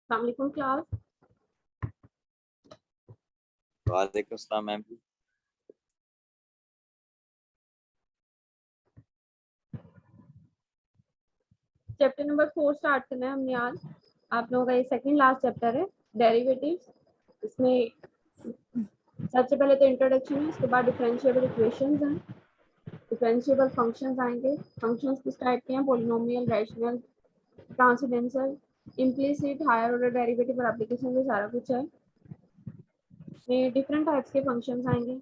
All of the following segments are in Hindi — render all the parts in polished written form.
अस्सलाम वालेकुम क्लास। वालेकुम अस्सलाम मैम। चैप्टर नंबर 4 स्टार्ट करना है हमने आज। आप लोगों का ये सेकंड लास्ट चैप्टर है डेरिवेटिव्स। इसमें सबसे पहले तो इंट्रोडक्शन है, उसके बाद डिफरेंशिएबल इक्वेशंस हैं, डिफरेंशिएबल फंक्शंस आएंगे। फंक्शंस किस टाइप के हैं? Polynomial, rational, transcendental, implicit, higher order derivative और एप्लीकेशन, ये सारा कुछ है। इसमें डिफरेंट टाइप्स के फंक्शंस आएंगे,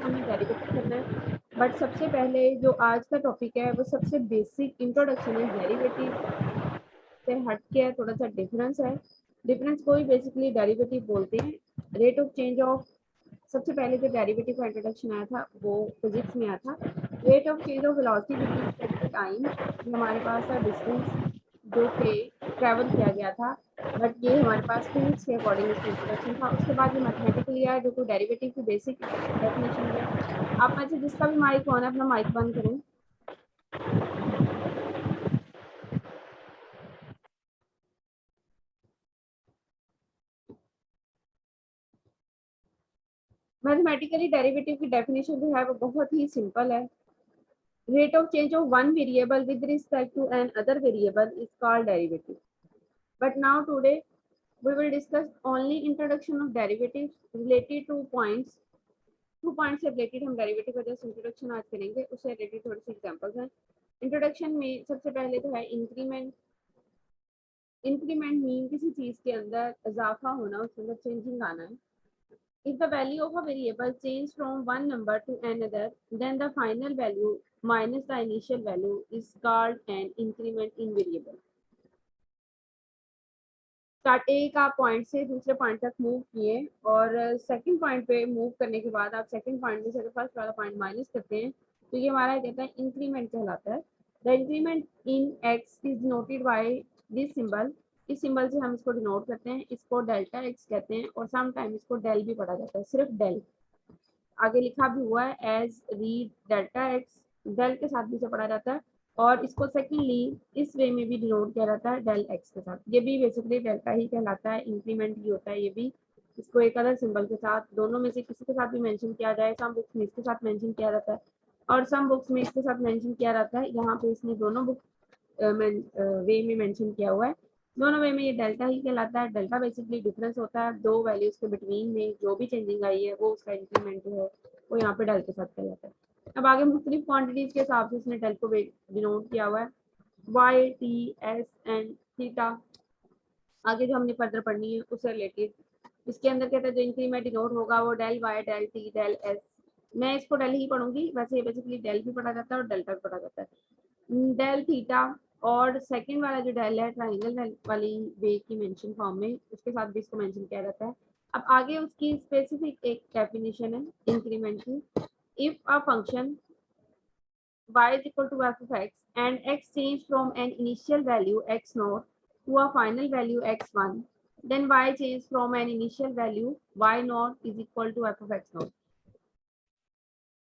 हमें डेरिवेटिव करना है। बट सबसे पहले जो आज का टॉपिक है वो सबसे बेसिक इंट्रोडक्शन है डेरिवेटिव से हट के है, थोड़ा सा डिफरेंस है। डिफरेंस को ही बेसिकली डेरिवेटिव बोलते हैं। रेट ऑफ चेंज ऑफ, सबसे पहले जो डेरिवेटिव का इंट्रोडक्शन आया था वो फिजिक्स में आया था। Rate of change of velocity with respect to time, हमारे पास है डिस्टेंस जो कि ट्रैवल किया गया था, बट ये हमारे पास फिजिक्स के अकॉर्डिंग इसका इंट्रोडक्शन था। उसके बाद ये मैथमेटिकली आया जो कि डेरिवेटिव की बेसिक डेफिनेशन है। आप में से जिसका भी माइक ऑन है अपना माइक बंद करें। मैथमेटिकली डेरिवेटिव की डेफिनेशन जो है वो बहुत ही सिंपल है। Rate of change of one variable with respect to an other variable is called derivative. But now today we will discuss only introduction of derivatives related to points. 2 points से related हम derivative का just introduction आज करेंगे, उससे related थोड़ी सी examples हैं। Introduction में सबसे पहले तो है increment. Increment mean किसी चीज के अंदर इजाफा होना, उसके अंदर changing आना है। If the value of a variable changes from one number to another, then the final value minus the initial value is called an increment in variable. Start एक आप पॉइंट से दूसरे पॉइंट तक मूव किए और सेकंड पॉइंट पे मूव करने के बाद आप सेकंड पॉइंट में से अगर फर्स्ट वाला पॉइंट माइनस करते हैं तो ये हमारा कहता है इंक्रीमेंट कहलाता है। The increment in x is denoted by this symbol. इस सिंबल से हम इसको डिनोट करते हैं, इसको डेल्टा एक्स कहते हैं और सम टाइम इसको डेल भी पढ़ा जाता है, सिर्फ डेल। आगे लिखा भी हुआ है as read delta x, del के साथ भी इसे पढ़ा जाता है और इसको सेकेंडली इस वे में भी डिनोट किया जाता है डेल एक्स के साथ। ये भी बेसिकली डेल्टा ही कहलाता है, इंक्रीमेंट ही होता है ये भी। इसको एक अदर सिंबल के साथ, दोनों में से किसी के साथ भी मेंशन किया जाए, सम बुक्स में इसके साथ मेंशन किया जाता है और सम बुक्स में इसके साथ मेंशन किया जाता है। यहाँ पे इसने दोनों बुक वे में मेंशन किया हुआ है, दोनों वे में ये डेल्टा ही कहलाता है। डेल्टा बेसिकली डिफरेंस होता है दो वैल्यूज के बिटवीन में, जो भी चेंजिंग आई है वो उसका इंक्रीमेंट जो है वो यहाँ पे डेल के साथ कहलाता है। अब आगे मुख्तलिफ क्वांटिटीज के हिसाब से इसने डेल को डिनोट किया हुआ है, y, t, s and theta. आगे जो हमने फर्दर पढ़नी है उससे रिलेटेड इसके अंदर कहता है जो इंक्रीमेंट डिनोट होगा वो del y, del t, del s. मैं इसको डेल ही पढ़ूंगी, वैसे बेसिकली डेल भी पढ़ा जाता है और डेल्टा भी पढ़ा जाता है। डेल थीटा और सेकंड वाला जो डेल है ट्राइंगल वाली वे की मेंशन फॉर्म में, उसके साथ भी इसको मेंशन किया जाता है। अब आगे उसकी स्पेसिफिक एक डेफिनेशन है इंक्रीमेंट की। If a function y is equal to f of x and x change from an initial value x naught to a final value x1, then y change from an initial value y naught is equal to f of x naught.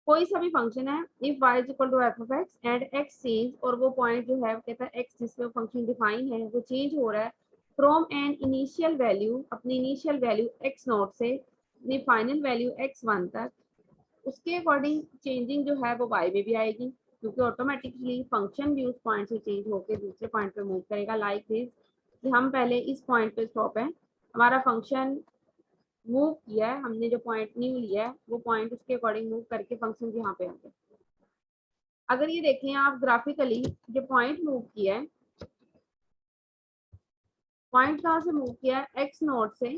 कोई सा भी फंक्शन है, if y is equal to f of x and x change, और वो पॉइंट जो है वो कहता है x जिसमें फंक्शन डिफाइन है वो चेंज हो रहा है फ्रॉम एन इनिशियल वैल्यू, अपनी इनिशियल वैल्यू x नॉट से अपनी फाइनल वैल्यू x1 तक, उसके अकॉर्डिंग चेंजिंग जो है वो y में भी आएगी क्योंकि ऑटोमेटिकली फंक्शन भी उस पॉइंट से चेंज होकर दूसरे पॉइंट पे मूव करेगा। लाइक दिस कि हम पहले इस पॉइंट पे स्टॉप है, हमारा फंक्शन मूव किया है, हमने जो पॉइंट न्यू लिया है वो पॉइंट उसके अकॉर्डिंग मूव करके फंक्शन यहाँ पे होंगे। अगर ये देखें आप ग्राफिकली, जो पॉइंट मूव किया है, पॉइंट कहाँ से मूव किया है x नोट से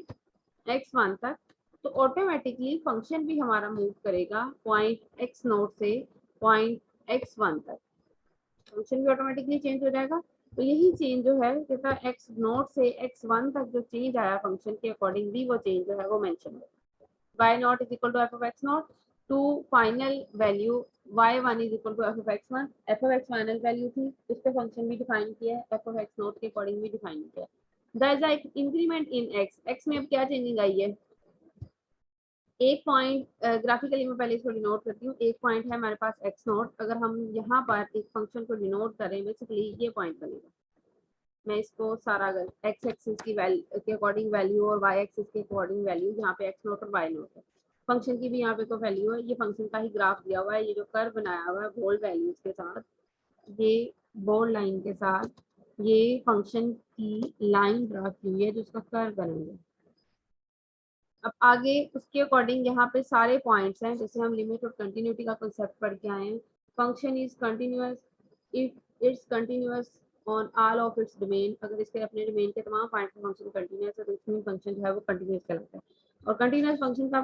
x1 तक, तो ऑटोमेटिकली फंक्शन भी हमारा मूव करेगा पॉइंट x नोट से पॉइंट x1 तक, फंक्शन भी ऑटोमेटिकली चेंज हो जाएगा। तो यही चेंज जो है कहता है x नोट से x1 तक जो चेंज आया फंक्शन के अकॉर्डिंग भी वो चेंज जो है वो मेंशन है। y not is equal to f of x not to final value y1 is equal to f of x1। f of x final value थी, उस पे फंक्शन भी डिफाइन किया है, f of x नॉट के अकॉर्डिंग भी डिफाइन किया है। That is increment in x में अब क्या चेंजिंग आई है, एक पॉइंट ग्राफिकली मैं पहले इसको डिनोट करती हूँ। एक पॉइंट है हमारे पास x नोट, अगर हम यहाँ पर एक फंक्शन को डिनोट करें बेसिकली ये पॉइंट बनेगा, मैं इसको सारा अगर एक्स एक्सिस की वैल्यू के अकॉर्डिंग वैल्यू और वाई एक्सिस के अकॉर्डिंग वैल्यू, यहाँ पे एक्स नोट और वाई नोट है, फंक्शन की भी यहाँ पे तो वैल्यू है, ये फंक्शन का ही ग्राफ दिया हुआ है, ये जो कर्व बनाया हुआ है बोल्ड वैल्यूज के साथ, ये बोल्ड लाइन के साथ ये फंक्शन की लाइन ड्रा की हुई है जो उसका कर्व बनेंगे। अब आगे उसके अकॉर्डिंग यहाँ पे सारे पॉइंट्स हैं, जैसे हम लिमिट और कंटिन्यूटी का कंसेप्ट पढ़ के आए हैं। Function is continuous if it's continuous on all of its domain, अगर इसके अपने डोमेन के तमाम पॉइंट पे फंक्शन कंटिन्यूअस है तो इसमें फंक्शन जो है वो कंटिन्यूअस कहलाता है। और कंटिन्यूअस फंक्शन का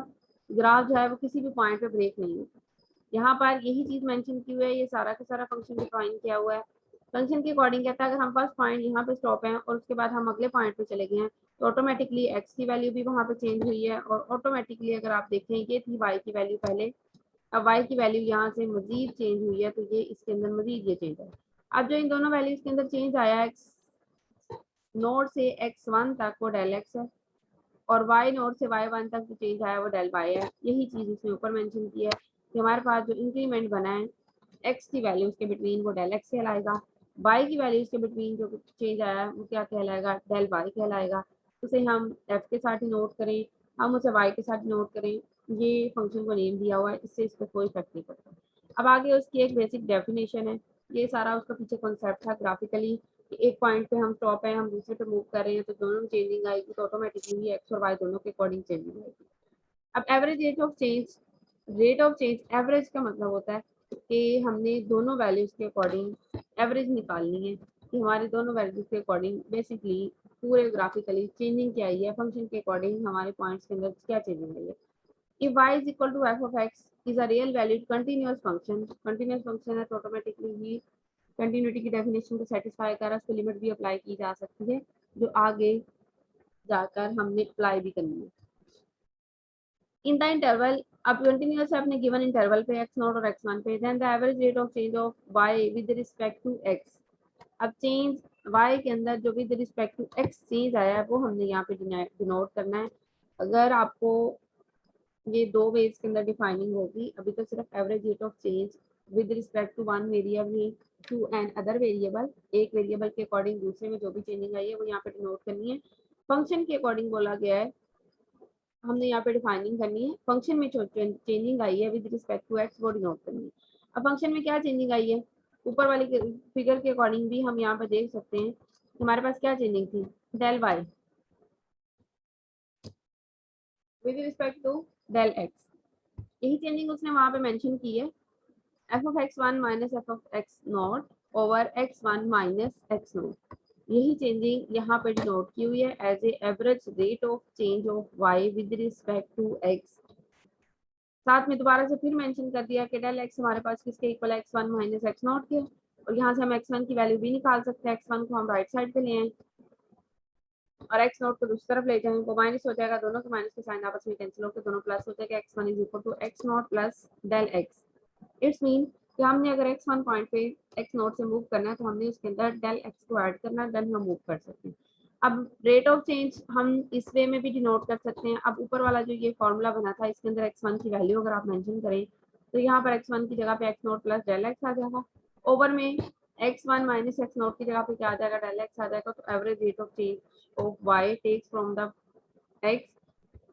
ग्राफ जो है वो किसी भी पॉइंट पे ब्रेक नहीं होता। यहाँ पर यही चीज मेंशन की हुई है, ये सारा का सारा फंक्शन डिफाइन किया हुआ है। फंक्शन के अकॉर्डिंग कहता है अगर हम फर्स्ट पॉइंट यहाँ पे स्टॉप हैं और उसके बाद हम अगले पॉइंट पे चले गए हैं तो ऑटोमेटिकली एक्स की वैल्यू भी वहाँ पे चेंज हुई है, और ऑटोमेटिकली अगर आप देखें ये थी वाई की वैल्यू पहले, अब वाई की वैल्यू यहाँ से मजीद चेंज हुई है, तो ये इसके अंदर मजीद ये चेंज है। अब जो इन दोनों वैल्यूज के अंदर चेंज आया है एक्स नोड से x1 तक वो डेल एक्स है, और y नोड से y1 तक जो चेंज आया वो डेल y है। यही चीज इसने ऊपर मेंशन की है कि हमारे पास जो इंक्रीमेंट बना है x की वैल्यूज के बिटवीन वो डेल x कहलाएगा, y की वैल्यूज के बिटवीन जो चेंज आया है वो क्या कहलाएगा, डेल y कहलाएगा। उसे हम f के साथ ही नोट करें, हम उसे y के साथ नोट करें, ये फंक्शन को नेम दिया हुआ है, इससे इस पर कोई इफेक्ट नहीं पड़ता। अब आगे उसकी एक बेसिक डेफिनेशन है, ये सारा उसका पीछे कॉन्सेप्ट था ग्राफिकली, एक पॉइंट पे हम स्टॉप है, हम दूसरे पे मूव कर रहे हैं तो दोनों में चेंजिंग आएगी, तो ऑटोमेटिकली एक्स और वाई दोनों के अकॉर्डिंग चेंजिंग आएगी। अब average rate of change average का मतलब होता है कि हमने दोनों वैल्यूज के अकॉर्डिंग एवरेज निकालनी है, कि हमारे दोनों वैल्यूज के अकॉर्डिंग बेसिकली पूरे ग्राफिकली चेंजिंग क्या आई है, फंक्शन के अकॉर्डिंग हमारे पॉइंट्स के अंदर क्या चेंजिंग आई है। If y is equal to f of x is a real valued continuous function है तो ऑटोमेटिकली ही कंटिन्यूटी की डेफिनेशन को सेटिस्फाई कर रहा है, उस पर लिमिट भी अप्लाई की जा सकती है जो आगे जाकर हमने अप्लाई भी करनी है। इन द इंटरवल, अब कंटिन्यूअस है अपने गिवन इंटरवल पे x0 और x1 पे, then the average rate of change of y with respect to x। अब चेंज y के अंदर जो with respect to x change आया है वो हमने यहाँ पे डिनोट करना है। अगर आपको ये दो वेज के अंदर डिफाइनिंग होगी, अभी तो सिर्फ average rate of change with respect to one variable to an other variable, एक वेरिएबल के अकॉर्डिंग दूसरे में जो भी चेंजिंग आई है वो यहाँ पे डिनोट करनी है। फंक्शन के अकॉर्डिंग बोला गया है, हमने यहाँ पे डिफाइनिंग करनी है, फंक्शन में जो चेंजिंग आई है विद रिस्पेक्ट टू एक्स वो डिनोट करनी है। अब फंक्शन में क्या चेंजिंग आई है, ऊपर वाले फिगर के अकॉर्डिंग भी हम यहाँ पे देख सकते हैं हमारे पास क्या चेंजिंग थी, del y with respect to del x, यही चेंजिंग उसने वहां पे मेंशन की है। F of x one minus f of x not over x one minus x not, यही चेंजिंग यहाँ पे डिनोट की हुई है as a average rate of change of y with respect to x. साथ में दोबारा से फिर मेंशन कर दिया कि डेल एक्स हमारे पास किसके इक्वल है, x one minus x not के, और यहाँ से हम एक्स वन की वैल्यू भी निकाल सकते हैं, एक्स वन को हम राइट साइड पे ले आए और एक्स नॉट को दूसरी तरफ ले जाएंगे, वो माइनस हो जाएगा, दोनों के माइनस के साइन आपस में कैंसिल होकर दोनों प्लस हो जाएगा, x one is equal to x not plus del x. It's mean कि हमने अगर एक्स वन पॉइंट पे एक्स नॉट से मूव करना है तो हमने उसके अंदर डेल एक्स को ऐड करना है, देन हम मूव कर सकते हैं। अब रेट ऑफ चेंज हम इस वे में भी डिनोट कर सकते हैं। अब ऊपर वाला जो ये फॉर्मूला बना था इसके अंदर एक्स वन की वैल्यू अगर आप मेंशन करें तो यहाँ पर एक्स वन की जगह पे x not plus del x आ जाएगा, ओवर में x one minus x not की जगह पे क्या आ जाएगा, डेल एक्स आ जाएगा, तो average rate of change of y takes from the x,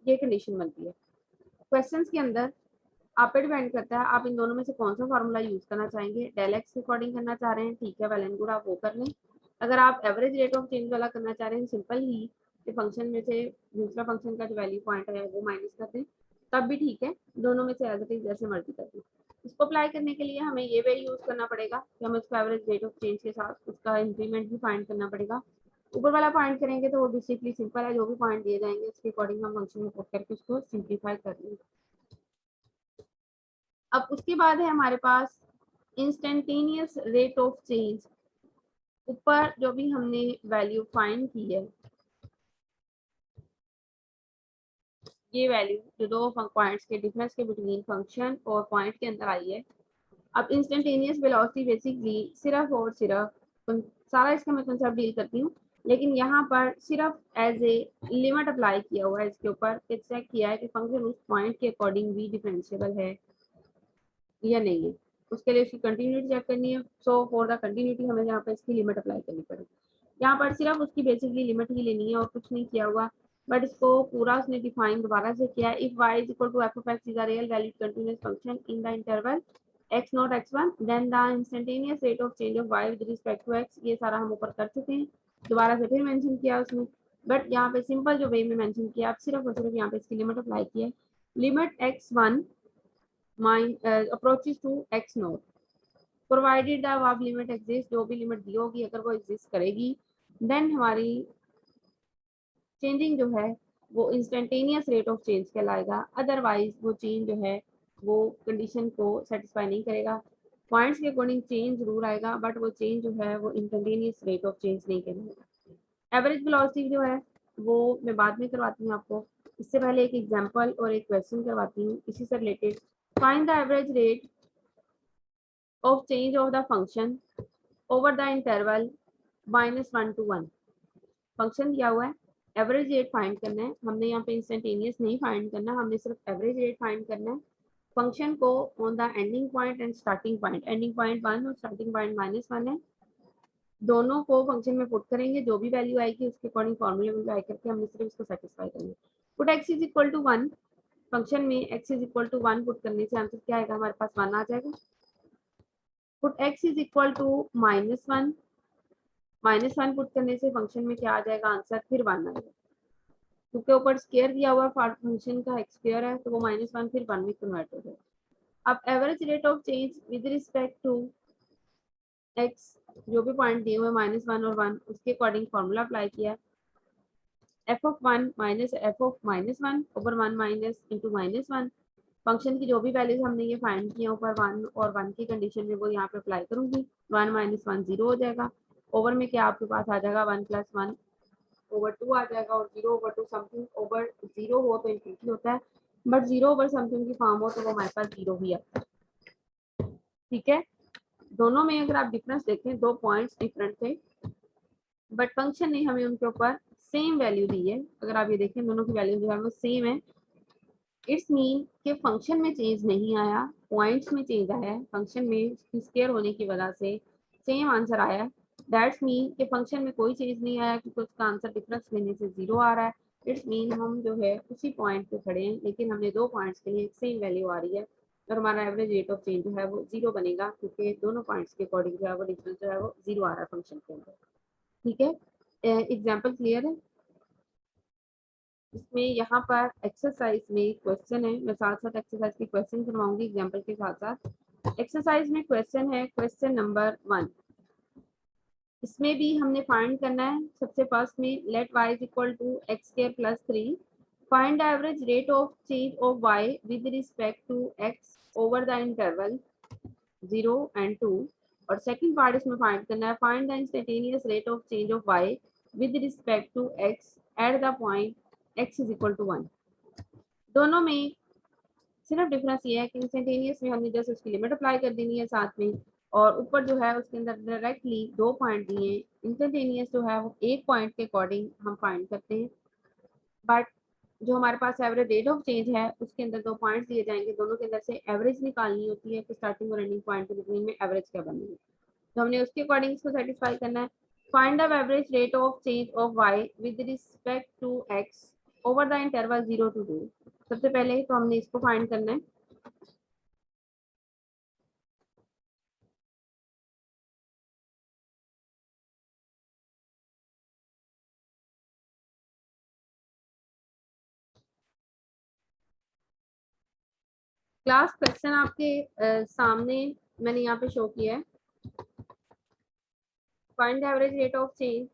ये कंडीशन बनती है। क्वेश्चंस के अंदर आप पे डिपेंड करता है आप इन दोनों में से कौन सा फॉर्मूला यूज करना चाहेंगे, डेल एक्स के अकॉर्डिंग करना चाह रहे हैं, ठीक है, वेल एंड गुड, आप वो कर लें। अगर आप एवरेज रेट ऑफ चेंज वाला करना चाह रहे हैं, सिंपल ही कि फंक्शन में से दूसरा फंक्शन का जो वैल्यू पॉइंट है वो माइनस कर दें, तब भी ठीक है, दोनों में से एज इट इज जैसे मर्जी कर दें। इसको अप्लाई करने के लिए हमें ये वे यूज करना पड़ेगा कि हमें उसको एवरेज रेट ऑफ चेंज के साथ उसका इंक्रीमेंट भी फाइंड करना पड़ेगा। ऊपर वाला पॉइंट करेंगे तो वो बेसिकली सिंपल है, जो भी पॉइंट दिए जाएंगे उसके अकॉर्डिंग हम फंक्शन में पुट करके उसको सिंप्लीफाई कर लेंगे। अब उसके बाद है हमारे पास इंस्टेंटेनियस रेट ऑफ चेंज। ऊपर जो भी हमने वैल्यू फाइंड की है, ये वैल्यू जो दो पॉइंट्स के डिफरेंस के बिटवीन फंक्शन और पॉइंट के अंदर आई है। अब इंस्टेंटेनियस वेलोसिटी बेसिकली सिर्फ और सिर्फ सारा इसका मैं कंसेप्ट डील करती हूँ, लेकिन यहाँ पर सिर्फ एज ए लिमिट अप्लाई किया हुआ है इसके ऊपर, चेक किया है कि फंक्शन उस पॉइंट के अकॉर्डिंग भी डिफरेंशिएबल है या नहीं है, उसके लिए उसकी कंटिन्यूटी चेक करनी है। सो फॉर द कंटिन्यूटी हमें यहाँ पे इसकी लिमिट अप्लाई करनी पड़ेगी। यहाँ पर सिर्फ उसकी बेसिकली लिमिट ही लेनी है और कुछ नहीं किया हुआ, बट इसको पूरा उसने डिफाइन दोबारा से किया। If y is equal to f of x is a real valued continuous function in the interval x not x1 then the instantaneous rate of change of y with respect to x। ये सारा हम ऊपर कर चुके हैं, दोबारा से फिर मेंशन किया उसने, बट यहाँ पे सिंपल जो वे में मेंशन किया, अब सिर्फ और सिर्फ यहाँ पे इसकी लिमिट अप्लाई की है। Limit x1 approaches to x not provided the above limit exist, जो भी लिमिट दी होगी अगर वो एग्जिस्ट करेगी, देन हमारी चेंजिंग जो है वो इंस्टेंटेनियस रेट ऑफ चेंज कहलाएगा। अदरवाइज वो चेंज जो है वो कंडीशन को सेटिस्फाई नहीं करेगा। पॉइंट्स के अकॉर्डिंग चेंज जरूर आएगा, बट वो चेंज जो है वो इंस्टेंटेनियस रेट ऑफ चेंज नहीं कहलाएगा। एवरेज वेलोसिटी जो है वो मैं बाद में करवाती हूँ आपको, इससे पहले एक एग्जांपल और एक क्वेश्चन करवाती हूँ इसी से related. Find the average rate of change of the function over the interval -1 to 1। Function दिया हुआ है, एवरेज रेट फाइंड करना है, हमने यहाँ पे इंस्टेंटेनियस नहीं फाइंड करना, हमने सिर्फ एवरेज रेट फाइंड करना है। फंक्शन को on the ending point and starting point, ending point 1 और स्टार्टिंग पॉइंट -1 है, दोनों को फंक्शन में पुट करेंगे, जो भी वैल्यू आएगी उसके अकॉर्डिंग फॉर्मूले में अप्लाई करके हमने सिर्फ इसको सेटिस्फाई करेंगे। Put x is equal to 1, function में x is equal to 1 put करने से आंसर क्या आएगा, हमारे पास 1 आ जाएगा। Put x is equal to -1, -1 put करने से फंक्शन में क्या आ जाएगा आंसर, फिर 1 आएगा, क्योंकि ऊपर स्क्वायर दिया हुआ फंक्शन का x स्क्वायर है, तो वो -1 फिर 1 में कन्वर्ट हो जाएगा। अब average rate of change with respect to x, जो भी पॉइंट दिए हुए -1 और 1 उसके अकॉर्डिंग फॉर्मूला अप्लाई किया, f of 1 minus f of -1 over 1 minus into -1। Function की जो भी वैल्यूज हमने ये फाइंड किया ऊपर 1 और 1 की कंडीशन में वो यहाँ पे अप्लाई करूंगी, 1 माइनस 1 0 हो जाएगा, ओवर में क्या आपके पास आ जाएगा 1 प्लस 1 ओवर 2 आ जाएगा, और 0 ओवर 2 समथिंग ओवर 0 हो तो इंफिनिटी होता है, बट 0 ओवर समथिंग की फॉर्म हो तो वो हमारे पास 0 ही आता है। ठीक है, दोनों में अगर आप डिफरेंस देखें, दो पॉइंट्स डिफरेंट थे, बट फंक्शन ने हमें उनके ऊपर सेम वैल्यू दी है। अगर आप ये देखें दोनों की वैल्यू जो है वो सेम है, इट्स मीन कि फंक्शन में चेंज नहीं आया, पॉइंट्स में चेंज आया है। फंक्शन में स्क्वायर होने की वजह से सेम आंसर आया है, दैट्स मीन कि फंक्शन में कोई चेंज नहीं आया क्योंकि उसका आंसर डिफरेंस लेने से 0 आ रहा है। इट्स मीन हम जो है उसी पॉइंट पे खड़े हैं, लेकिन हमने दो पॉइंट्स के लिए सेम वैल्यू आ रही है, और हमारा एवरेज रेट ऑफ चेंज जो है वो 0 बनेगा, क्योंकि दोनों पॉइंट्स के अकॉर्डिंग जो है वो डिफरेंस जो है वो 0 आ रहा है फंक्शन के अंदर। ठीक है, एग्जाम्पल क्लियर है। इसमें यहाँ पर एक्सरसाइज में क्वेश्चन है, मैं साथ साथ एक्सरसाइज के क्वेश्चन करवाऊंगी एग्जाम्पल के साथ साथ। एक्सरसाइज में क्वेश्चन है, क्वेश्चन नंबर 1, इसमें भी हमने फाइंड करना है सबसे फर्स्ट में, let y is equal to x square plus 3, find the average rate of change of y with respect to x over the interval 0 and 2। और सेकंड पार्ट इसमें फाइंड करना है, find the instantaneous rate of change of y with respect to x at the point x is equal to 1। दोनों में सिर्फ डिफरेंस ये है कि इंस्टेंटेनियस में हमने जस्ट उसकी लिमिट अप्लाई कर देनी है साथ में, और ऊपर जो है उसके अंदर डायरेक्टली दो पॉइंट दिए हैं, इंस्टेंटेनियस जो है वो एक पॉइंट के अकॉर्डिंग हम फाइंड करते हैं, बट जो हमारे पास एवरेज रेट ऑफ चेंज है उसके अंदर दो पॉइंट्स दिए जाएंगे, दोनों के अंदर से एवरेज निकालनी होती है कि स्टार्टिंग और एंडिंग पॉइंट के बिटवीन में एवरेज क्या बनेगी, तो हमने उसके अकॉर्डिंग इसको सेटिस्फाई करना है। Find the average rate of change of y with respect to x over the interval 0 to 2। सबसे पहले तो हमने इसको फाइंड करना है, क्लास क्वेश्चन आपके सामने मैंने यहाँ पे शो किया है। Find the average rate of change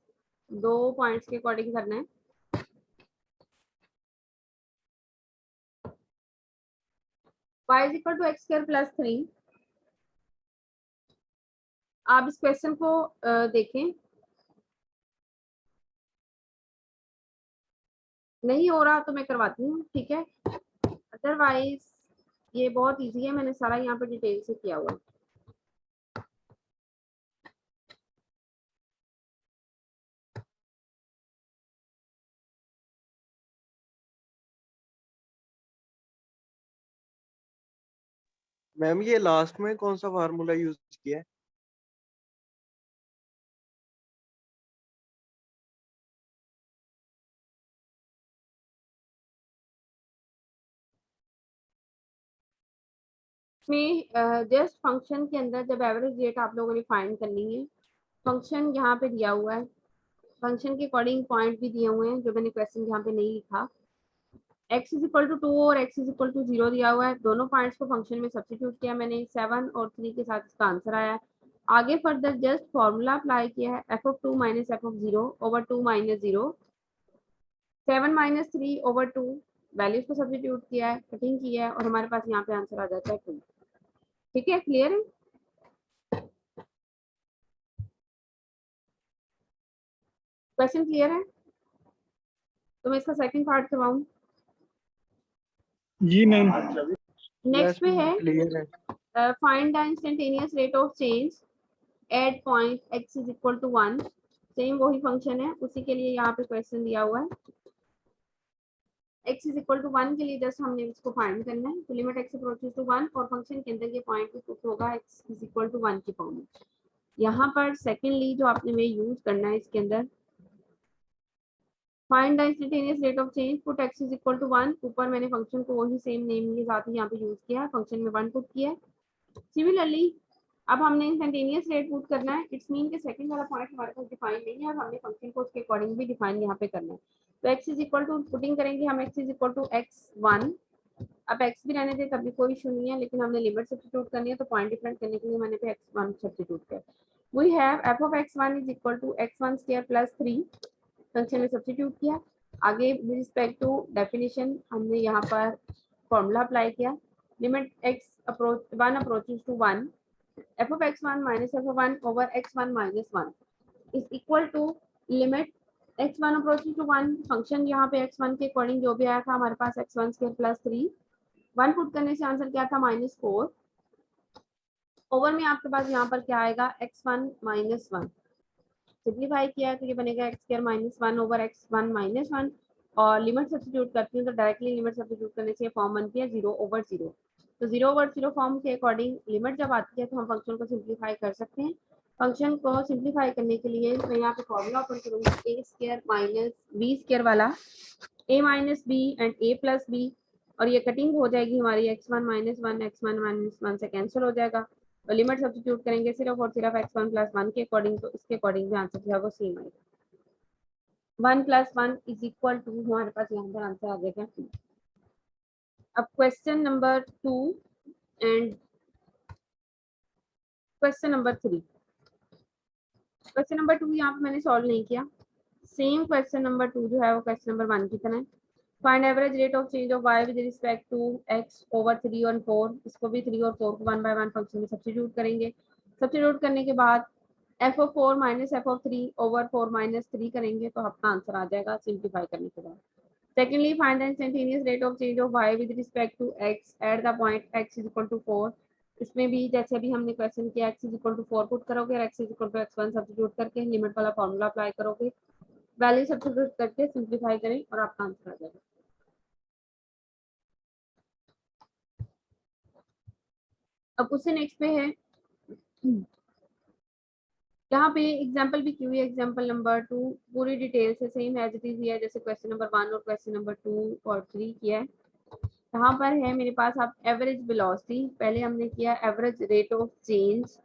दो पॉइंट्स के अकॉर्डिंग करना है। y is equal to x square plus 3। आप इस क्वेश्चन को देखें, नहीं हो रहा तो मैं करवाती हूँ, ठीक है, अदरवाइज ये बहुत इजी है, मैंने सारा यहाँ पे डिटेल से किया हुआ है। मैम ये लास्ट में कौन सा फार्मूला यूज किया है? में जस्ट फंक्शन के अंदर जब एवरेज रेट आप लोगों ने फाइंड करनी है, फंक्शन यहाँ पे दिया हुआ है, फंक्शन के अकॉर्डिंग पॉइंट भी दिए हुए हैं जो मैंने क्वेश्चन यहाँ पे नहीं लिखा। x इज इक्वल टू 2 और x इज इक्वल टू 0 दिया हुआ है, दोनों पॉइंट्स को फंक्शन में सब्स्टिट्यूट किया मैंने, 7 और 3 के साथ इसका आंसर आया है। आगे फर्दर जस्ट फॉर्मूला अप्लाई किया है, f of 2 minus f of 0 over 2 minus 0, 7 minus 3 over 2, values को सब्स्टिट्यूट किया है, कटिंग किया है और हमारे पास यहाँ पे आंसर आ जाता है 2। ठीक है, क्लियर है? क्वेश्चन क्लियर है? तो मैं इसका सेकंड पार्ट करवाऊं? जी मैम। नेक्स्ट पे है क्लियर है। Find the instantaneous rate of change at point x is equal to 1। Same वही फंक्शन है, उसी के लिए यहाँ पे क्वेश्चन दिया हुआ है। x इज इक्वल टू 1 के लिए जस्ट हमने इसको फाइंड करना है, तो लिमिट x अप्रोचेस टू 1 और फंक्शन के अंदर ये पॉइंट भी पुट होगा x इज इक्वल टू 1 की फॉर्म में। यहाँ पर सेकेंडली जो आपने में यूज करना है इसके अंदर, find the instantaneous rate of change, put x is equal to 1, ऊपर मैंने फंक्शन को वही सेम नेम के साथ ही यहाँ पे यूज किया है, फंक्शन में 1 पुट किया है। सिमिलरली अब हमने इंस्टेंटेनियस रेट पुट करना है, इट्स मीन के सेकंड वाला पॉइंट हमारे पास डिफाइन नहीं है और हमने फंक्शन को उसके अकॉर्डिंग भी डिफाइन यहाँ पे करना है। तो x is equal to putting करेंगे हम, x is equal to x1, अब x भी रहने दे तब भी कोई इशू नहीं है, लेकिन हमने लिमिट सब्स्टिट्यूट करनी है तो पॉइंट डिफरेंट करने के लिए मैंने पे x1 सब्स्टिट्यूट किया। We have f of x1 is equal to x1 square plus 3, function में सब्स्टिट्यूट किया। आगे विद रिस्पेक्ट टू डेफिनेशन हमने यहाँ पर फॉर्मूला अप्लाई किया, limit x approach 1 approaches to 1, f of x1 minus f of 1 over x1 minus 1 is equal to limit x1 approaching to 1, function यहाँ पे x1 के अकॉर्डिंग जो भी आया था हमारे पास x1 स्क्वायर प्लस 3, 1 पुट करने से आंसर क्या था -4, ओवर में आपके पास यहाँ पर क्या आएगा x1 माइनस 1, सिंप्लीफाई किया है तो ये बनेगा x square minus 1 over x1 minus 1, और लिमिट सब्स्टिट्यूट करती हूँ तो डायरेक्टली लिमिट सब्स्टिट्यूट करने से फॉर्म बनती है 0 ओवर 0। तो 0 ओवर 0 फॉर्म के अकॉर्डिंग लिमिट जब आती है तो हम फंक्शन को सिंप्लीफाई कर सकते हैं। फंक्शन को सिंप्लीफाई करने के लिए मैं यहाँ पे फॉर्मूला ओपन करूंगी, a square minus b square वाला, a minus b and a plus b, और ये कटिंग हो जाएगी हमारी x1 माइनस 1 x1 माइनस 1 से कैंसिल हो जाएगा, और लिमिट सब्स्टिट्यूट करेंगे सिर्फ और सिर्फ x1 प्लस 1 के अकॉर्डिंग, तो इसके अकॉर्डिंग भी आंसर जो है वो सेम आएगा। 1 प्लस 1 इज इक्वल टू, हमारे पास यहाँ पर आंसर आ जाएगा 2। अब question number 2 and question number 3। Question number 2 यहाँ पे मैंने सॉल्व नहीं किया, सेम क्वेश्चन नंबर 2 जो है वो क्वेश्चन नंबर 1 की तरह है। Find average rate of change of y with respect to x over 3 और 4, इसको भी 3 और 4 को 1 बाय 1 फंक्शन में सब्स्टिट्यूट करेंगे। सब्स्टिट्यूट करने के बाद f of 4 minus f of 3 over 4 minus 3 करेंगे तो आपका आंसर आ जाएगा सिंप्लीफाई करने के बाद। Secondly find the instantaneous rate of change of y with respect to x at the point x is equal to 4, इसमें भी जैसे अभी हमने क्वेश्चन किया x is equal to 4 put करोगे और x is equal to x1 substitute करके लिमिट वाला फॉर्मूला अप्लाई करोगे, वैल्यू सब्स्टिट्यूट करके सिंप्लीफाई करें और आपका आंसर आ जाएगा। अब उससे नेक्स्ट पे है, यहाँ पे एग्जांपल भी क्यों है, एग्जांपल नंबर 2 पूरी डिटेल से सेम एज इट इज है जैसे क्वेश्चन नंबर 1 और क्वेश्चन नंबर 2 और 3 किया है। यहाँ पर है मेरे पास आप एवरेज वेलोसिटी, पहले हमने किया average rate of change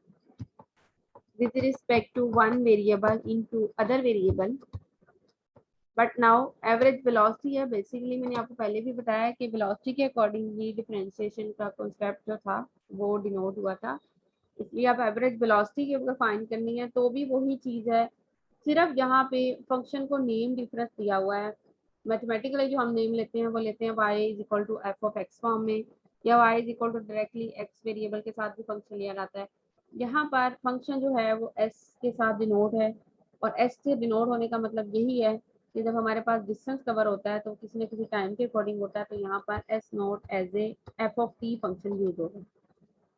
with respect to one variable into other variable, but now average velocity है। बेसिकली मैंने आपको पहले भी बताया कि वेलोसिटी के अकॉर्डिंग ही डिफरेंशिएशन का कॉन्सेप्ट जो था वो डिनोट हुआ था, इसलिए आप एवरेज वेलोसिटी की अगर फाइंड करनी है तो भी वही चीज़ है, सिर्फ यहाँ पे फंक्शन को नेम डिफरेंस दिया हुआ है। मैथमेटिकली जो हम नेम लेते हैं वो लेते हैं y is equal to f of x form में, या y is equal to directly x variable के साथ भी फंक्शन लिया जाता है। यहाँ पर फंक्शन जो है वो s के साथ डिनोट है, और s से डिनोट होने का मतलब यही है कि जब हमारे पास डिस्टेंस कवर होता है तो किसी न किसी टाइम के अकॉर्डिंग होता है, तो यहाँ पर s note as a f of t function use होगा।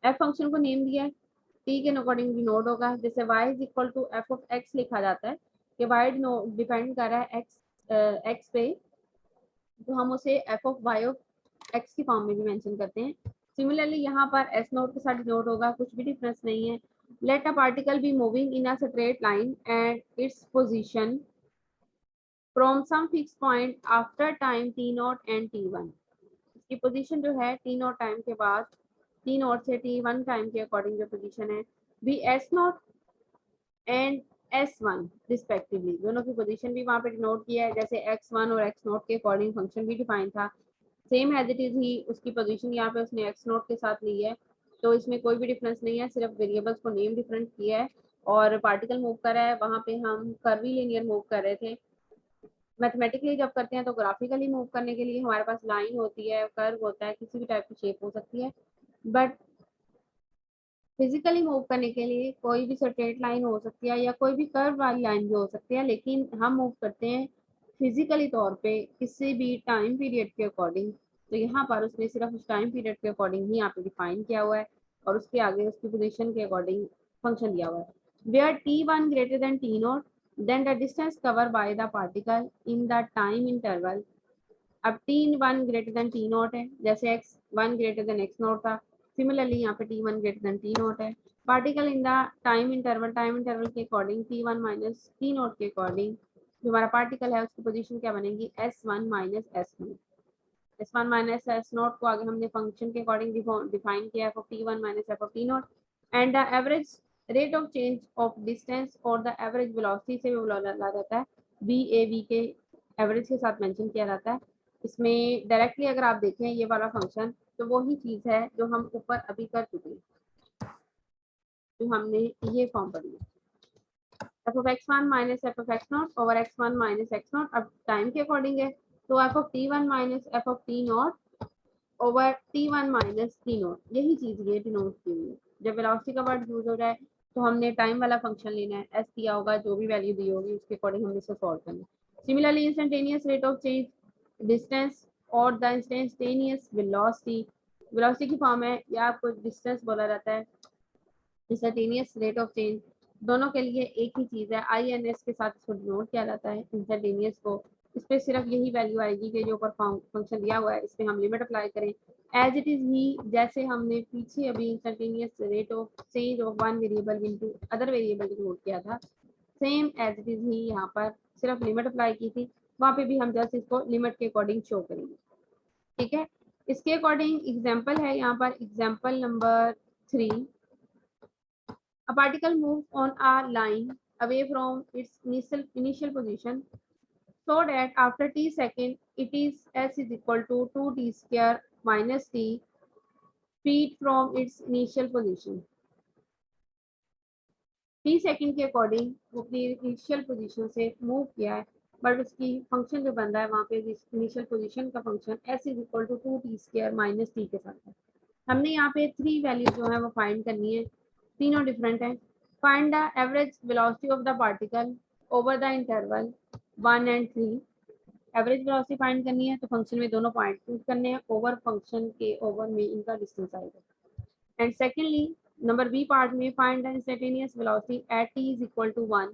एफ फंक्शन को नेम दिया है, t के अकॉर्डिंग डिनोट होगा, जैसे y is equal to f of x लिखा जाता है कि y डिपेंड कर रहा है x पे, तो हम उसे F of y of x की फॉर्म में भी मेंशन करते हैं। सिमिलरली यहाँ पर s नोट के साथ डिनोट होगा, कुछ भी डिफरेंस नहीं है। Let a particle be moving in a straight line and its position from some fix point after time t0 and t1, इसकी पोजीशन जो है t0 टाइम के बाद टी नॉट से T1 टाइम के अकॉर्डिंग जो पोजीशन है B S0 and S1 respectively, दोनों की पोजीशन भी वहाँ पे डिनोट किया है, जैसे X1 और X0 के अकॉर्डिंग फंक्शन भी डिफाइन था, सेम एज इट इज ही उसकी पोजीशन यहाँ पे उसने X0 के साथ ली है, तो इसमें कोई भी डिफरेंस नहीं है, सिर्फ वेरिएबल्स को नेम डिफरेंट किया है और पार्टिकल मूव कर रहा है। वहाँ पे हम कर्वी लीनियर मूव कर रहे थे, मैथमेटिकली जब करते हैं तो ग्राफिकली मूव करने के लिए हमारे पास लाइन होती है, कर्व होता है, किसी भी टाइप की शेप हो सकती है, बट फिजिकली मूव करने के लिए कोई भी स्ट्रेट लाइन हो सकती है या कोई भी कर्व वाली लाइन भी हो सकती है, लेकिन हम मूव करते हैं फिजिकली तौर पे किसी भी टाइम पीरियड के अकॉर्डिंग। तो यहाँ पर उसने सिर्फ उस टाइम पीरियड के अकॉर्डिंग ही यहाँ पे डिफाइन किया हुआ है और उसके आगे उसकी पोजीशन के अकॉर्डिंग फंक्शन दिया हुआ है। Where T1 greater than T0 then the distance cover by the particle in the time interval. अब T1 ग्रेटर देन T0 है, जैसे X1 ग्रेटर देन X0 था, सिमिलरली यहाँ पे T1 ग्रेटर देन T0 है। Particle in the time interval के अकॉर्डिंग T1 माइनस T0 के अकॉर्डिंग जो हमारा पार्टिकल है उसकी पोजीशन क्या बनेगी S1 minus S0। S1 minus S0 को आगे हमने फंक्शन के अकॉर्डिंग डिफाइन किया f of T1 minus f of T0 and the average rate of change of distance और द एवरेज वेलोसिटी से भी बोला जाता है, VAV के एवरेज के साथ मेंशन किया जाता है। इसमें डायरेक्टली अगर आप देखें ये वाला फंक्शन तो वही चीज है जो हम ऊपर अभी कर चुके हैं, जो हमने ये फॉर्म पढ़ी है, f of x1 minus f of x0 over x1 minus x0। अब टाइम के अकॉर्डिंग है तो f of t1 minus f of t0 over t1 minus t0, यही चीज ये डिनोट की हुई है। जब वेलोसिटी का वर्ड यूज हो जाए तो हमने टाइम वाला फंक्शन लेना है, s दिया होगा, जो भी वैल्यू दी होगी उसके अकॉर्डिंग हमने इसको सॉल्व करना है। Similarly instantaneous rate of change distance और द इंस्टेंटेनियस वेलोसिटी की फॉर्म है या आपको डिस्टेंस बोला जाता है, इंस्टेंटेनियस रेट ऑफ चेंज, दोनों के लिए एक ही चीज है, INS के साथ इसको डिनोट किया जाता है इंस्टेंटेनियस को। इस पे सिर्फ यही वैल्यू आएगी कि जो ऊपर फंक्शन दिया हुआ है इस पे हम लिमिट अप्लाई करें एज इट इज ही, जैसे हमने पीछे अभी instantaneous rate of change of one variable into other variable denote किया था, सेम एज इट इज ही यहाँ पर सिर्फ लिमिट अप्लाई की थी, वहाँ पे भी हम जस्ट इसको लिमिट के अकॉर्डिंग शो करेंगे। ठीक है, इसके अकॉर्डिंग एग्जाम्पल है यहाँ पर, example number 3। A particle moves on a line away from its initial position so that after t second it is s is equal to 2t square minus t feet from its initial position। t second के अकॉर्डिंग वो अपनी इनिशियल पोजीशन से मूव किया है, बट उसकी फंक्शन जो बन रहा है वहाँ पे इनिशियल पोजीशन का function s is equal to 2t square minus t के साथ है। हमने यहाँ पे 3 वैल्यू जो है वो फाइंड करनी है, तीनों डिफरेंट है। Find the average velocity of the particle over the interval 1 and 3। Average velocity find करनी है तो फंक्शन में दोनों पॉइंट पुट करने हैं, ओवर फंक्शन के ओवर में इनका डिस्टेंस आएगा। And secondly number B part में find the instantaneous velocity at t is equal to 1।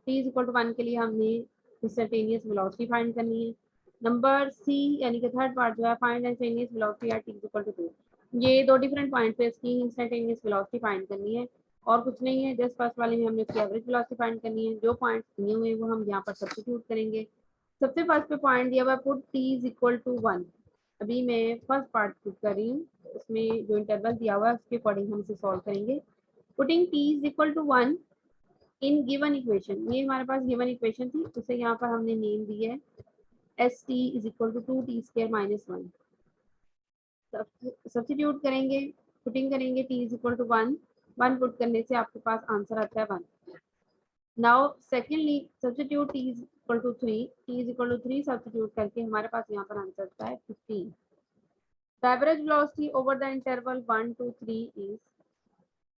t is equal to 1 के लिए हमने इंस्टेंटेनियस वेलोसिटी फाइंड करनी है। नंबर सी यानी कि थर्ड पार्ट जो है find the instantaneous velocity at t is equal to 2। ये दो डिफरेंट पॉइंट पे इसकी इंस्टेंटेनियस वेलोसिटी फाइंड करनी है और कुछ नहीं है, जस्ट फर्स्ट वाले में हमने उसकी एवरेज वेलोसिटी फाइंड करनी है। जो पॉइंट दिए हुए हैं वो हम यहाँ पर सब्स्टिट्यूट करेंगे। सबसे फर्स्ट पे पॉइंट दिया हुआ है put t is equal to 1। अभी मैं फर्स्ट पार्ट पुट कर रही हूँ, उसमें जो इंटरवल दिया हुआ है उसके अकॉर्डिंग हम इसे सॉल्व करेंगे। Putting t is equal to 1 in given equation, ये हमारे पास गिवन इक्वेशन थी, उसे यहाँ पर हमने नेम दी है S T is equal to 2t square minus 1। Substitute करेंगे, पुटिंग करेंगे t is equal to 1 put करने से आपके पास आंसर आता है 1। Now secondly substitute t is equal to 3, t is equal to 3 substitute करके हमारे पास यहाँ पर आंसर आता है 15। The average velocity over the interval 1 to 3 is,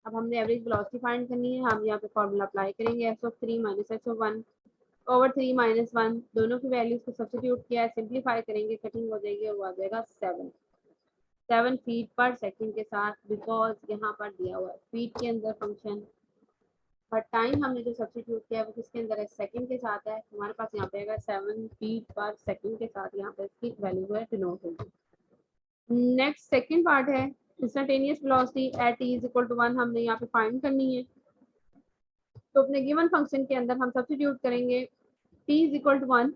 अब हमने एवरेज वेलोसिटी फाइंड करनी है, हम यहाँ पे फॉर्मूला अप्लाई करेंगे s of 3 minus s of 1 over 3 minus 1, दोनों की वैल्यूज को सब्स्टिट्यूट किया है, सिंप्लीफाई करेंगे, कटिंग हो जाएगी और वो आ जाएगा 7 फीट पर सेकंड के साथ, बिकॉज यहाँ पर दिया हुआ है फीट के अंदर फंक्शन, बट टाइम हमने जो सब्स्टिट्यूट किया है वो किसके अंदर है, सेकंड के साथ है, हमारे पास यहाँ पे आएगा 7 फीट पर सेकंड के साथ, यहाँ पे इसकी वैल्यू है डिनोट होगी। नेक्स्ट सेकंड पार्ट है instantaneous velocity at t is equal to 1, हमने यहाँ पे फाइंड करनी है। तो अपने गिवन फंक्शन के अंदर हम सब्स्टिट्यूट करेंगे t is equal to 1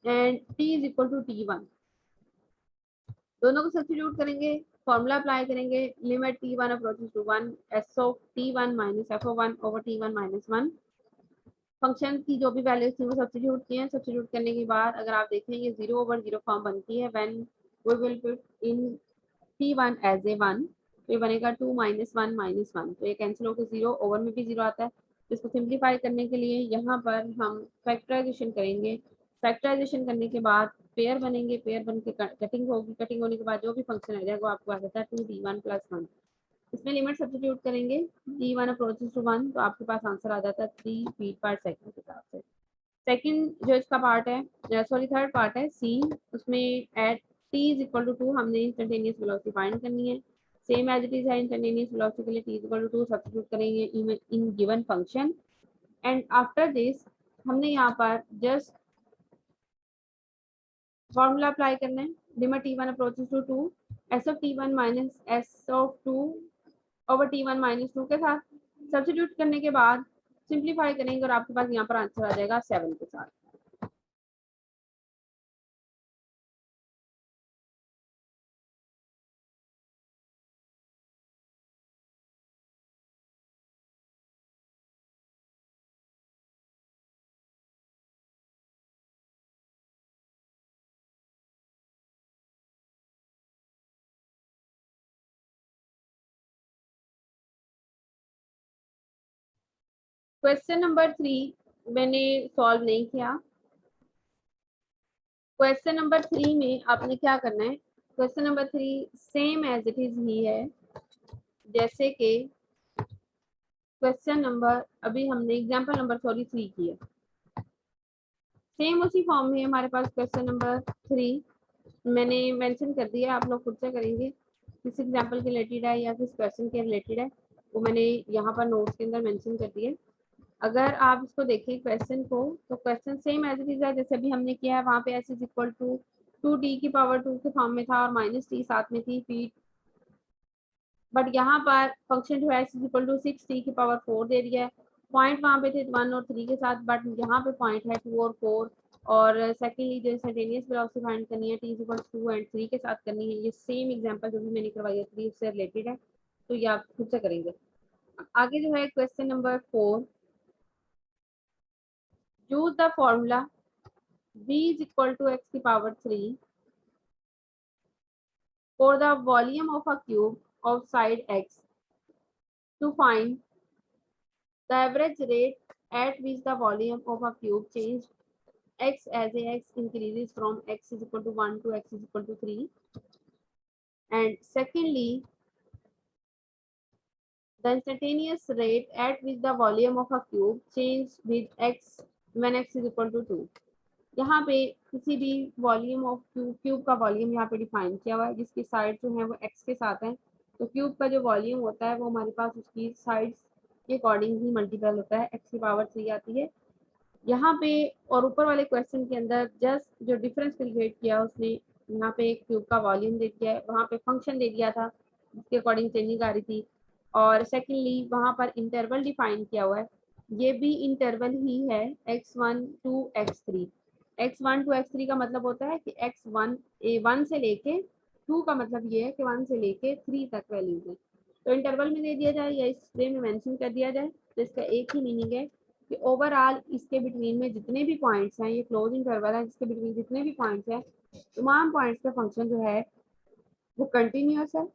and t is equal to t1, दोनों को सब्स्टिट्यूट करेंगे फॉर्मूला अप्लाई करेंगे, limit t1 approaches to 1 s of t1 minus f(1) over t1 minus 1। Function की जो भी वैल्यूज थी वो सब्स्टिट्यूट किए हैं। सब्स्टिट्यूट करने के बाद अगर आप देखें ये 0/0 फॉर्म बनती है when we will put in t1 as a 1, तो ये बनेगा 2 माइनस 1 माइनस 1, तो ये कैंसिल होकर 0, ओवर में भी 0 आता है। इसको सिंप्लीफाई करने के लिए यहाँ पर हम फैक्टराइजेशन करेंगे। फैक्टराइजेशन करने के बाद पेयर बनेंगे, पेयर बन के कटिंग होगी, कटिंग होने के बाद जो भी फंक्शन आ जाएगा वो आपको आ जाता है 2d1 + 1। इसमें लिमिट सब्स्टिट्यूट करेंगे, t1 अप्रोचेस टू 1, तो आपके पास आंसर आ जाता है 3 फीट पर सेकंड के हिसाब से। सेकंड जो इसका पार्ट है, सॉरी थर्ड पार्ट है सी, उसमें एट t = 2 हमने इंस्टेंटेनियस वेलोसिटी फाइंड करनी है। सेम एज इट इज है, इंस्टेंटेनियस वेलोसिटी के लिए t = 2 सब्स्टिट्यूट करेंगे in given function and after this हमने यहाँ पर जस्ट फॉर्मूला अप्लाई करना है। Limit t1 approaches to 2 s of t1 minus s of 2 over t1 minus 2 के साथ सब्स्टिट्यूट करने के बाद सिंप्लीफाई करेंगे और आपके पास यहाँ पर आंसर आ जाएगा 7 के साथ। क्वेश्चन नंबर 3 मैंने सॉल्व नहीं किया। क्वेश्चन नंबर 3 में आपने क्या करना है, question number 3 same as it is ही है जैसे कि क्वेश्चन नंबर अभी हमने एग्जांपल नंबर 3 की है, सेम उसी फॉर्म में हमारे पास क्वेश्चन नंबर 3 मैंने मेंशन कर दिया, आप लोग खुद से करेंगे किस एग्जांपल के रिलेटेड है या किस क्वेश्चन के रिलेटेड है, वो मैंने यहाँ पर नोट्स के अंदर मेंशन कर दिए। अगर आप इसको देखें क्वेश्चन को, तो question same as it is है जैसे भी हमने किया है। वहाँ पे s = 2t⁻² के फॉर्म में था और माइनस t साथ में थी फीट, बट यहाँ पर फंक्शन जो है s = 6t⁴ दे दिया है। पॉइंट वहाँ पे थे 1 और 3 के साथ, बट यहाँ पे पॉइंट है 2 और 4। और सेकेंडली जो इंस्टेंटेनियस वेलोसिटी फाइंड करनी है t = 2 एंड 3 के साथ करनी है। ये सेम एग्जांपल जो भी मैंने करवाई है 3 से रिलेटेड है, तो ये आप खुद से करेंगे। आगे जो है question number 4, use the formula v = x⁻³ for the volume of a cube of side x to find the average rate at which the volume of a cube changed x as x increases from x = 1 to x = 3, and secondly the instantaneous rate at which the volume of a cube changes with x when x = 2। यहाँ पे किसी भी वॉल्यूम ऑफ क्यूब का वॉल्यूम यहाँ पे डिफाइन किया हुआ है जिसकी साइड जो है वो x के साथ है, तो क्यूब का जो वॉल्यूम होता है वो हमारे पास उसकी साइड्स के अकॉर्डिंग ही मल्टीपल होता है, x⁻³ आती है यहाँ पे। और ऊपर वाले क्वेश्चन के अंदर जस्ट जो डिफरेंस क्रिएट किया उसने, यहाँ पे एक क्यूब का वॉल्यूम दे दिया है, वहाँ पे फंक्शन दे दिया था जिसके अकॉर्डिंग चेंजिंग आ रही थी। और सेकेंडली वहाँ पर इंटरवल डिफाइन किया हुआ है, ये भी इंटरवल ही है x1 to x3। x1 to x3 का मतलब होता है कि x1 1 से लेके 2 का मतलब ये है कि 1 से लेके 3 तक वैल्यू है, तो इंटरवल में दे दिया जाए या इस वे में मेंशन कर दिया जाए, तो इसका एक ही मीनिंग है कि ओवरऑल इसके बिटवीन में जितने भी पॉइंट्स हैं, ये क्लोज इंटरवल है जिसके बिटवीन जितने भी पॉइंट्स हैं, तमाम पॉइंट्स का फंक्शन जो है वो कंटिन्यूअस है।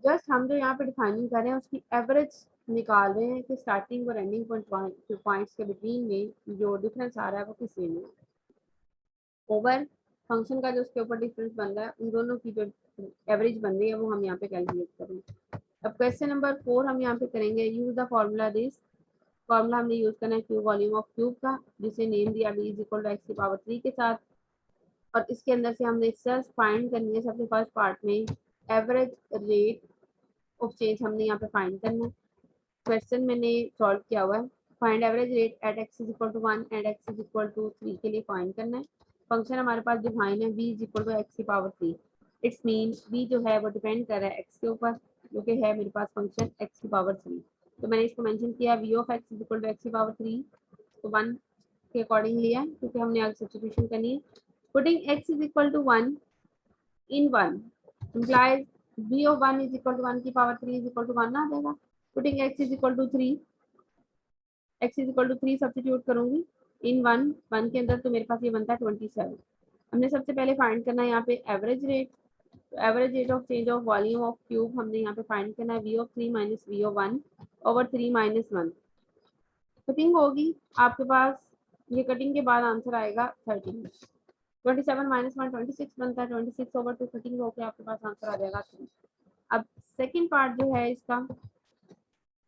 जस्ट हम जो यहाँ पे डिफाइनिंग कर रहे हैं उसकी एवरेज निकाल रहे हैं कि स्टार्टिंग और एंडिंग पॉइंट्स के बिटवीन में जो डिफरेंस आ रहा है वो किस वे में। ओवर फंक्शन का जो उसके ऊपर डिफरेंस बन रहा है उन दोनों की जो एवरेज बन रही है वो हम यहाँ पे कैलकुलेट करेंगे। अब क्वेश्चन नंबर 4 हम यहाँ पे करेंगे, use the formula this. Formula हमने यूज करना है क्यूब वॉल्यूम ऑफ क्यूब का, जिसे नेम दिया v = x⁻³ के साथ, और इसके अंदर से हमने सर्च फाइंड करनी है। सबसे फर्स्ट पार्ट में एवरेज रेट ऑफ चेंज हमने यहाँ पे फाइंड करना है। क्वेश्चन मैंने सॉल्व किया हुआ है, find average rate at x = 1 and x = 3 के लिए फाइंड करना है। फंक्शन हमारे पास डिफाइन है v = x⁻³। It's mean v जो है वो डिपेंड कर रहा है x के ऊपर, जो कि है मेरे पास फंक्शन x⁻3। तो मैंने इसको मेंशन किया v of x = x⁻3, तो 1 के अकॉर्डिंग लिया क्योंकि हमने आगे सब्स्टिट्यूशन करनी है। Putting x = 1 in 1 implies v of 1 is equal to 1 की पावर 3 is equal to 1 आ जाएगा. Putting x is equal to 3, x is equal to 3 substitute करूंगी इन 1 के अंदर, तो मेरे पास ये बनता है 27. हमने सबसे पहले फाइंड करना है यहाँ पे average rate. Average rate of change of volume of cube हमने यहाँ पे फाइंड करना है v of 3 minus v of 1 over 3 minus 1. Cutting होगी आपके पास, ये कटिंग के बाद आंसर आएगा 13. 27 माइनस 1 26 बनता है. 26 ओवर 2 कटिंग होकर आपके पास आंसर आ जाएगा 3. अब सेकेंड पार्ट जो है इसका,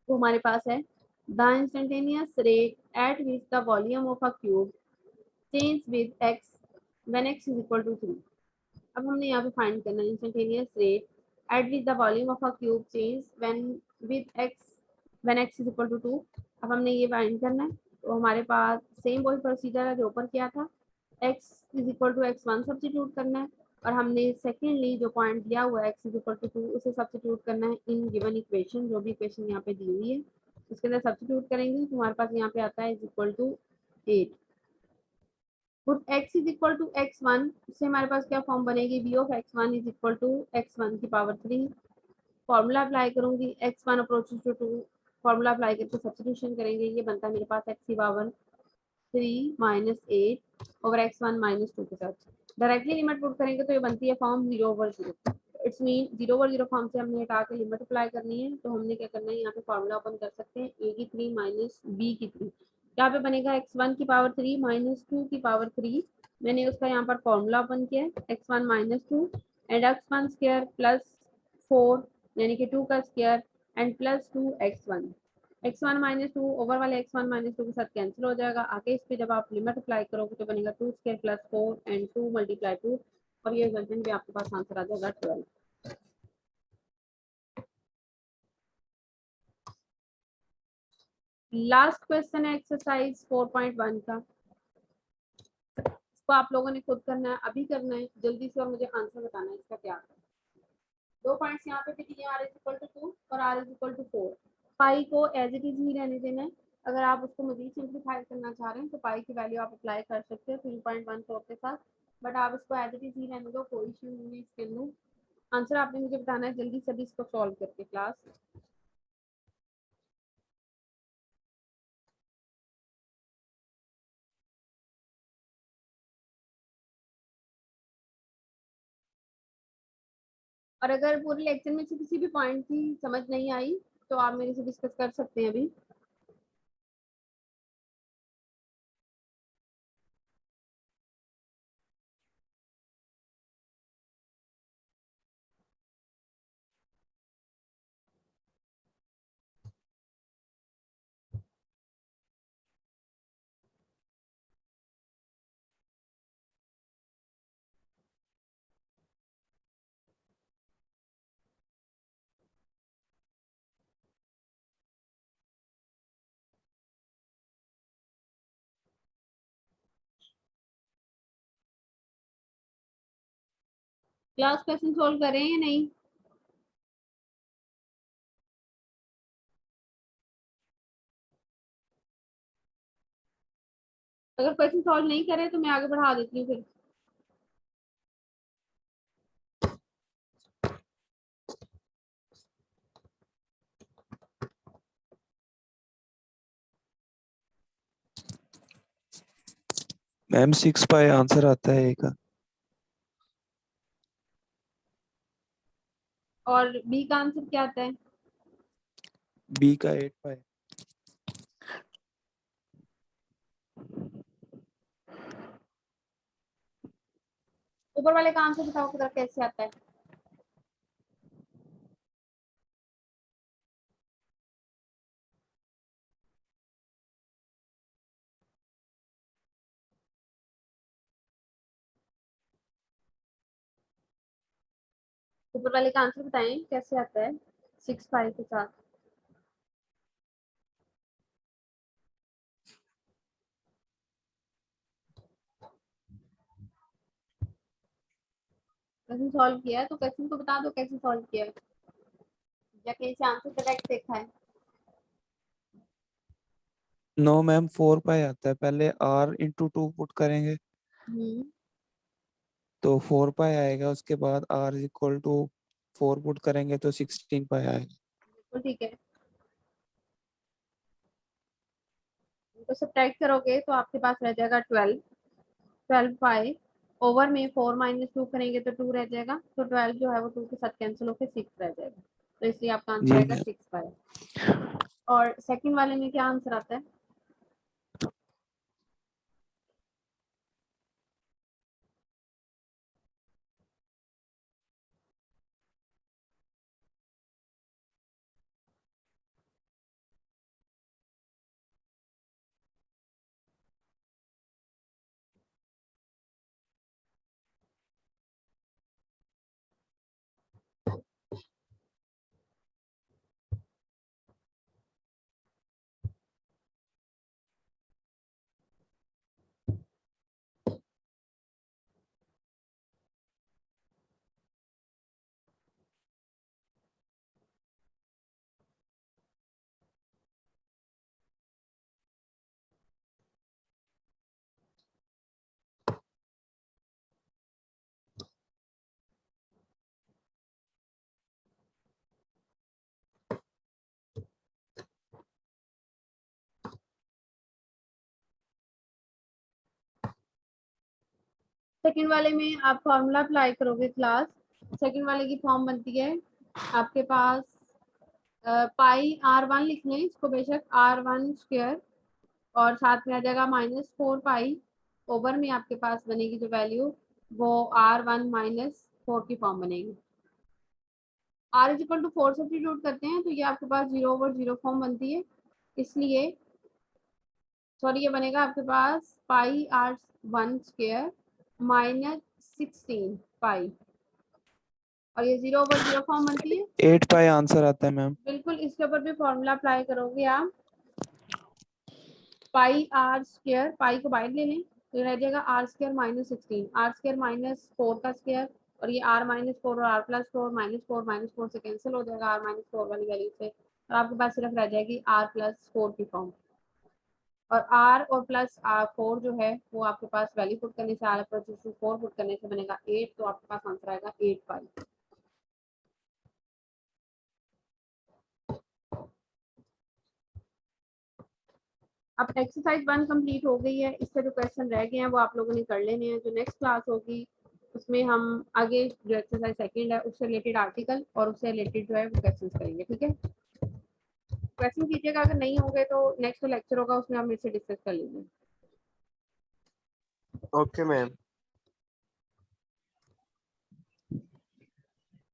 वो हमारे पास है the instantaneous rate at which the volume of a cube change with x when x is equal to 3. अब हमने यहाँ पे फाइंड करना है instantaneous rate at which the volume of a cube change when with x when x is equal to 2. अब हमने ये फाइंड करना है, तो हमारे पास सेम वही प्रोसीजर है जो ऊपर किया था. x is equal to x1 substitute करना है, और हमने सेकेंडली जो पॉइंट दिया हुआ है x इज इक्वल टू 2 उसे सब्स्टिट्यूट करना है इन गिवन इक्वेशन. जो भी इक्वेशन यहाँ पे दी हुई है उसके अंदर सब्स्टिट्यूट करेंगे तो हमारे पास यहाँ पे आता है is equal to 8. Put x is equal to x1, इससे हमारे पास क्या फॉर्म बनेगी, v of x1 is equal to x1 की पावर 3. फॉर्मूला अप्लाई करूंगी x1 approaches to 2, formula apply करके सब्स्टिट्यूशन करेंगे, ये बनता है मेरे पास x की power 3 minus 8 over x1 minus 2 के साथ. डायरेक्टली लिमिट पुट करेंगे तो ये बनती है form 0 over 0. It's mean 0 over 0 form से हमने हटा के लिमिट अप्लाई करनी है, तो हमने क्या करना है यहाँ पे फॉर्मूला ओपन कर सकते हैं a की 3 माइनस b की 3. यहाँ पे बनेगा x1 की पावर 3 माइनस 2 की पावर 3. मैंने उसका यहाँ पर फॉर्मूला ओपन किया है x1 minus 2 and x1 square plus 4 यानी कि 2 का square and plus 2 x1. x1 minus 2 over वाले x1 माइनस 2 के साथ कैंसिल हो जाएगा. आगे इस पे जब आप लिमिट अप्लाई करोगे तो बनेगा 2 स्क्वायर प्लस 4 एंड 2 मल्टीप्लाई 2, और ये रिजल्टेंट भी आपके पास आंसर आ जाएगा 12. लास्ट क्वेश्चन है एक्सरसाइज 4.1 का. इसको आप लोगों ने खुद करना है, अभी करना है जल्दी से, और मुझे आंसर बताना है इसका क्या है. 2 पॉइंट्स यहाँ पे भी दिए r इज इक्वल टू 2 और r इज इक्वल टू 4. पाई को एज इट इज ही रहने देना है. अगर आप उसको मजीद सिंप्लीफाई करना चाह रहे हैं तो पाई की वैल्यू आप अप्लाई कर सकते हो 3.14 के साथ, बट आप इसको एज इट इज ही रहने दो, कोई इशू नहीं है इसके अंदर. आंसर आपने मुझे बताना है जल्दी से अभी इसको सॉल्व करके क्लास. और अगर पूरे लेक्चर में से किसी भी पॉइंट की समझ नहीं आई तो आप मेरे से डिस्कस कर सकते हैं अभी. क्लास क्वेश्चन सॉल्व कर रहे हैं या नहीं? अगर क्वेश्चन सॉल्व नहीं करे तो मैं आगे बढ़ा देती हूँ फिर. मैम 6 पाई आंसर आता है एक. और बी का आंसर क्या आता है? बी का 8 पाई. ऊपर वाले का आंसर बताओ किधर कैसे आता है? ऊपर वाले का आंसर बताएं कैसे आता है 6 पाई के साथ. क्वेश्चन सॉल्व किया है तो क्वेश्चन को बता दो कैसे सॉल्व किया है, या कहीं से आंसर करेक्ट देखा है. नो मैम 4 पाई आता है. पहले r इंटू 2 पुट करेंगे तो 4 पाई आएगा. उसके बाद r is equal to 4 put करेंगे तो 16 पाई आएगा। तो ठीक है, तो सब्ट्रैक्ट करोगे तो आपके पास रह जाएगा 12 पाई, ओवर में 4 माइनस 2 करेंगे तो 2 रह जाएगा, तो 12 जो है वो 2 के साथ कैंसिल होकर 6 रह जाएगा, तो इसलिए आपका आंसर जी आएगा मैम। 6 पाई। और सेकंड वाले में क्या आंसर आता है? सेकंड वाले में आप फॉर्मूला अप्लाई करोगे क्लास। सेकंड वाले की फॉर्म बनती है आपके पास पाई R1 लिख लें इसको, बेशक R1 स्क्वायर, और साथ में आ जाएगा -4 पाई, ओवर में आपके पास बनेगी जो वैल्यू वो R1 -4 की फॉर्म बनेगी। R is equal to 4 substitute करते हैं तो ये आपके पास 0/0 फॉर्म बनती है, इसलिए सॉरी ये बनेगा आपके पास पाई R1 स्क्वायर -16 पाई, और ये 0/0 फॉर्म बनती है। 8 पाई आंसर आता है मैम। बिल्कुल, इसके ऊपर भी फॉर्मूला अप्लाई करोगे आप, पाई आर स्क्वायर, पाई को बाहर ले लें तो रह जाएगा आर स्क्वायर -16, आर स्क्वायर -4 का स्क्वायर, और ये r-4 और r+4 -4 से कैंसिल हो जाएगा r-4 वाली वैल्यू से, और आपके पास सिर्फ रह जाएगी r+4 की फॉर्म, और r और +4 जो है वो आपके पास वैल्यू पुट करने से r+4 पुट करने से बनेगा 8, तो आपके पास आंसर आएगा 8 पाई। अब एक्सरसाइज 1 कंप्लीट हो गई है, इससे जो क्वेश्चन रह गए हैं वो आप लोगों ने कर लेने हैं। जो नेक्स्ट क्लास होगी उसमें हम आगे जो एक्सरसाइज सेकंड है उससे रिलेटेड आर्टिकल और उससे रिलेटेड जो है वो क्वेश्चन करेंगे, ठीक है। क्वेश्चन कीजिएगा, अगर नहीं होंगे तो नेक्स्ट लेक्चर होगा उसमें आप मेरे से डिस्कस कर लीजिए। Okay ma'am.